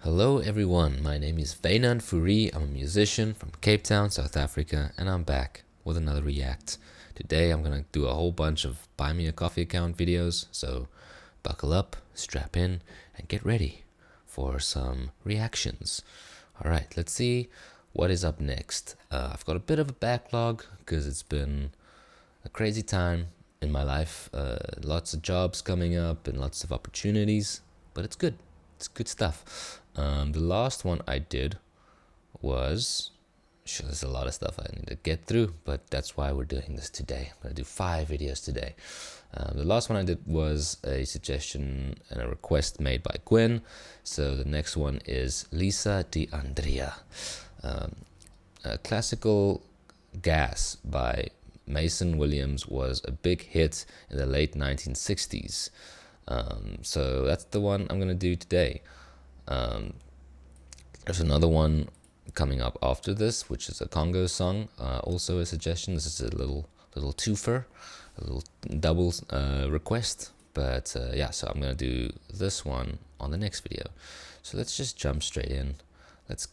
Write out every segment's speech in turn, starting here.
Hello everyone, my name is Wynand Fourie. I'm a musician from Cape Town, South Africa, and I'm back with another react. Today I'm gonna do a whole bunch of buy me a coffee account videos, so buckle up, strap in, and get ready for some reactions. Alright, let's see what is up next. I've got a bit of a backlog because it's been a crazy time in my life. Lots of jobs coming up and lots of opportunities, but it's good. It's good stuff. The last one I did was, sure, there's a lot of stuff I need to get through, but that's why we're doing this today. I'm gonna do 5 videos today. The last one I did was a suggestion and a request made by Gwen. So the next one is Lisa Di Andrea. Classical Gas by Mason Williams was a big hit in the late 1960s. So that's the one I'm gonna do today. There's another one coming up after this, which is a Congo song, also a suggestion. This is a little twofer, a little double request, but yeah, so I'm gonna do this one on the next video. So let's just jump straight in. Let's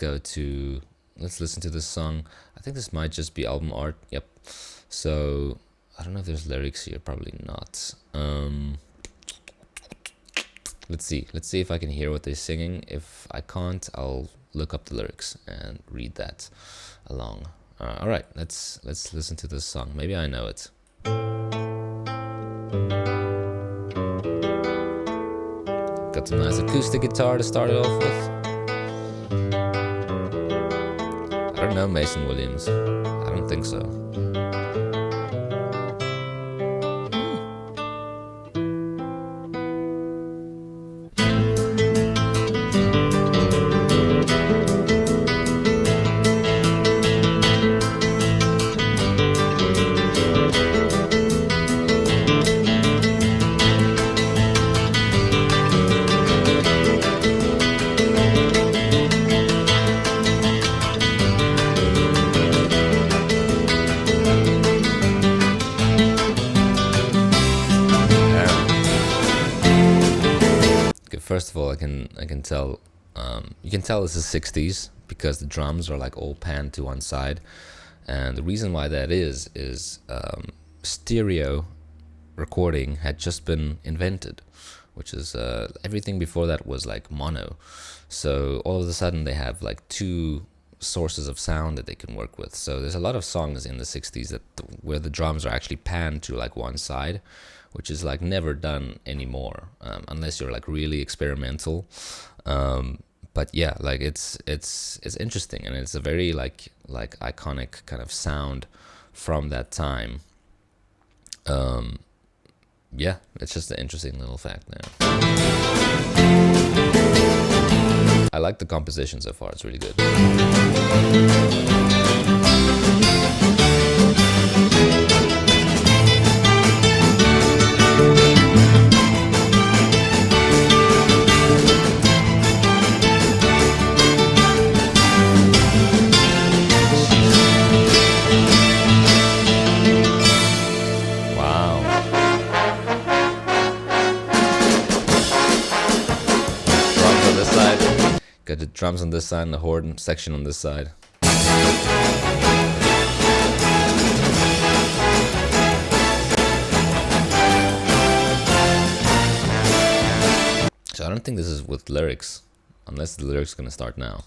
listen to this song. I think this might just be album art. Yep. So I don't know if there's lyrics here, probably not. Let's see if I can hear what they're singing. If I can't, I'll look up the lyrics and read that along. All right, let's listen to this song. Maybe I know it. Got some nice acoustic guitar to start it off with. I don't know Mason Williams. I don't think so. First of all, I can tell you can tell this is 60s because the drums are like all panned to one side, and the reason why that is stereo recording had just been invented, which is everything before that was like mono. So all of a sudden they have like 2 sources of sound that they can work with. So there's a lot of songs in the 60s where the drums are actually panned to like one side, which is like never done anymore, unless you're like really experimental. But yeah, like it's interesting, and it's a very like iconic kind of sound from that time. Yeah, it's just an interesting little fact there. I like the composition so far, it's really good. Got the drums on this side and the horn section on this side. So I don't think this is with lyrics, unless the lyrics are gonna start now.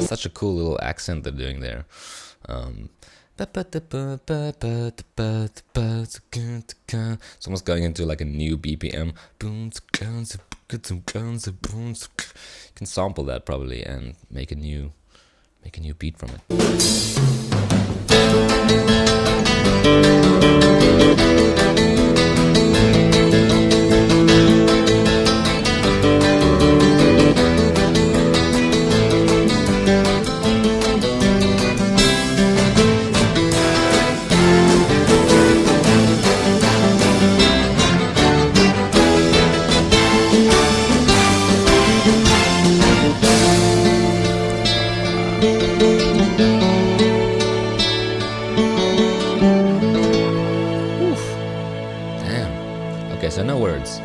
Such a cool little accent they're doing there. It's almost going into like a new BPM. You can sample that probably and make a new beat from it. Okay, so no words.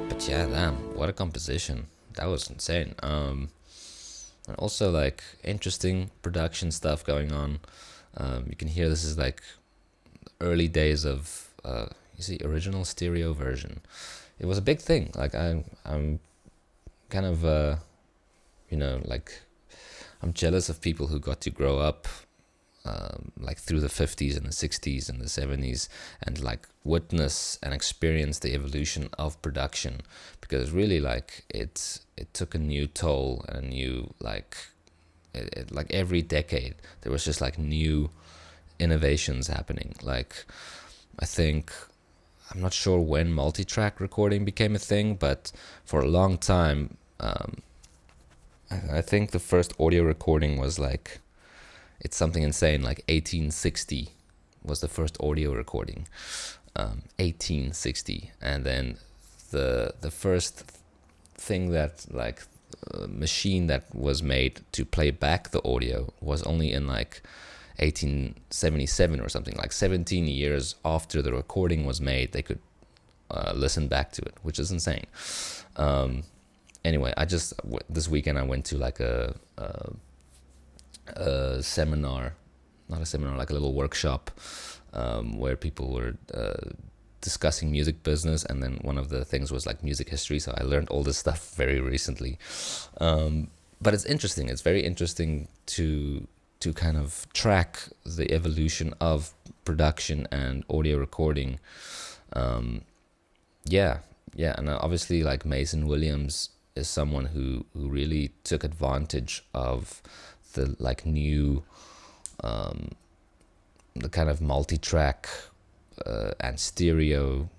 But yeah, damn, what a composition. That was insane. And also like interesting production stuff going on. You can hear this is like early days of you see original stereo version. It was a big thing. Like I'm kind of like I'm jealous of people who got to grow up like through the 50s and the 60s and the 70s and like witness and experience the evolution of production, because really like it took a new toll and a new like like every decade there was just like new innovations happening. Like I think, I'm not sure when multi-track recording became a thing, but for a long time I think the first audio recording was like, it's something insane, like 1860 was the first audio recording. 1860. And then the first thing that like machine that was made to play back the audio was only in like 1877 or something. Like 17 years after the recording was made, they could listen back to it, which is insane. Anyway, this weekend I went to like a seminar, not a seminar, like a little workshop where people were discussing music business, and then one of the things was like music history, so I learned all this stuff very recently. But it's interesting, it's very interesting to kind of track the evolution of production and audio recording. And obviously like Mason Williams is someone who really took advantage of the like new the kind of multi-track and stereo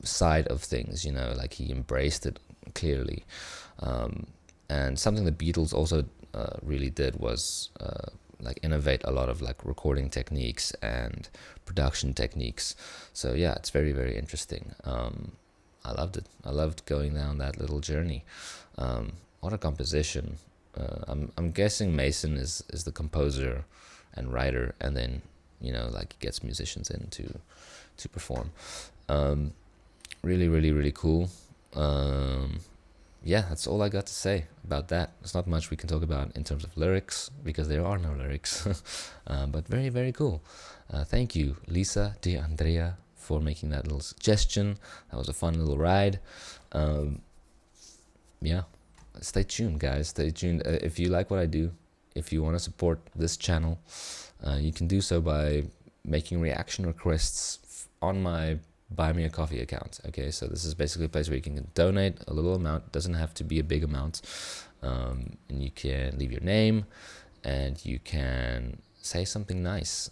side of things, like he embraced it clearly. And something the Beatles also really did was like innovate a lot of like recording techniques and production techniques. So yeah, it's very, very interesting. I loved it. I loved going down that little journey. What a composition. I'm guessing Mason is the composer and writer, and then like he gets musicians in to perform. Really, really, really cool. Yeah, that's all I got to say about that. There's not much we can talk about in terms of lyrics, because there are no lyrics. But very, very cool. Thank you, Lisa de Andrea, for making that little suggestion. That was a fun little ride. Yeah, stay tuned, guys. Stay tuned. If you like what I do, if you want to support this channel, you can do so by making reaction requests on my Buy Me a Coffee account. Okay, so this is basically a place where you can donate a little amount. It doesn't have to be a big amount. And you can leave your name, and you can say something nice.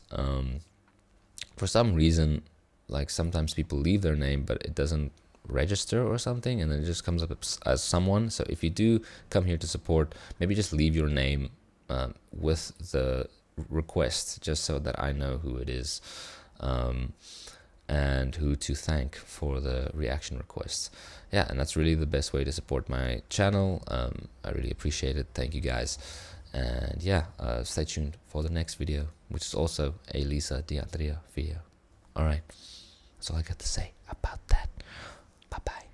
For some reason, like sometimes people leave their name, but it doesn't register or something, and then it just comes up as someone. So if you do come here to support, maybe just leave your name with the request, just so that I know who it is, and who to thank for the reaction requests. Yeah, and that's really the best way to support my channel. I really appreciate it. Thank you, guys. And yeah, stay tuned for the next video, which is also a Lisa de Andrea video. All right, that's all I got to say about that. Bye bye.